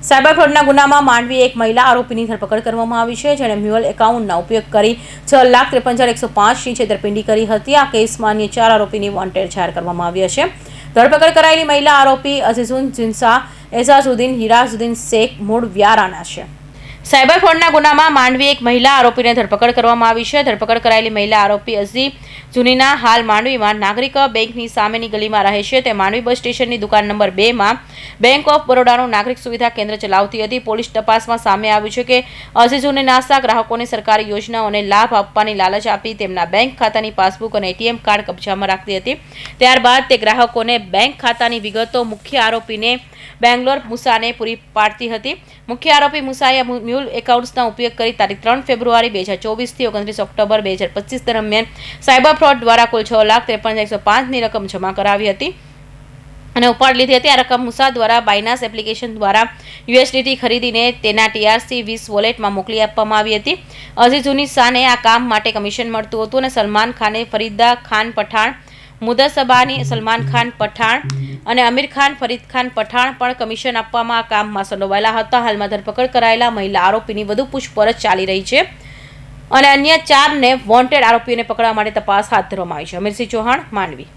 Cyber ફ્રોડના ગુનામાં માંડવી એક મહિલા આરોપીની ધરપકડ કરવામાં આવી છે, જેણે મ્યુઅલ એકાઉન્ટનો ઉપયોગ કરી 6,53,105ની છેતરપિંડી કરી હતી. આ કેસમાં અન્ય 4 આરોપીની વોન્ટેડ જાહેર કરવામાં આવ્યા છે. ધરપકડ કરાયેલી મહિલા આરોપી અઝીઝુન જિન્સા એઝાઝુદ્દીન હિરાઝુદ્દીન શેખ મૂળ વ્યારાના છે. સાયબર ફ્રોડના ગુનામાં માંડવી એક મહિલા આરોપીને ધરપકડ કરવામાં આવી છે. ધરપકડ કરાયેલી મહિલા આરોપી અઝી જુનીના હાલ માંડવીમાં નાગરિક બેંકની સામેની ગલીમાં રહે છે. તે માંડવી બસ સ્ટેશનની દુકાન નંબર 2માં બેંક ઓફ બરોડાનું નાગરિક સુવિધા કેન્દ્ર ચલાવતી હતી. પોલીસ તપાસમાં સામે આવ્યું છે કે અઝીઝુને નાસા ગ્રાહકોને સરકારી યોજનાઓને લાભ આપવાની લાલચ આપી તેમના બેંક ખાતાની પાસબુક અને એટીએમ કાર્ડ કબજામાં રાખતી હતી. ત્યારબાદ તે ગ્રાહકોને બેંક ખાતાની વિગતો મુખ્ય આરોપીને બેંગ્લોર મુસાને પૂરી પાડતી હતી. મુખ્ય આરોપી મુસાએ મ્યુલ એકાઉન્ટ્સનો ઉપયોગ કરી તારીખ 3 ફેબ્રુઆરી 2024 થી 29 ઓક્ટોબર 2025 દરમિયાન સાયબર ફ્રોડ દ્વારા કુલ 6,53,105ની રકમ જમા કરાવી હતી અને ઉપાડ લીધી હતી. આ રકમ મુસા દ્વારા બાયનાન્સ એપ્લિકેશન દ્વારા USDT ખરીદીને તેના TRC20 વોલેટમાં મોકલી આપવામાં આવી હતી. અઝીઝુની શાને આ કામ માટે કમિશન મળતું હતું અને સલમાન ખાને ફરીદા ખાન પઠાણ, મુદસબાની સલમાન ખાન પઠાણ અને અમીર ખાન ફરીદ ખાન પઠાણ પણ કમિશન આપવામાં આ કામમાં સંડોવાયેલા હતા. હાલમાં ધરપકડ કરાયેલા મહિલા આરોપીની વધુ પૂછપરછ ચાલી રહી છે અને અન્ય 4 વોન્ટેડ આરોપીઓને પકડવા માટે તપાસ હાથ ધરવામાં આવી છે. અમીરસિંહ ચૌહાણ, માંડવી.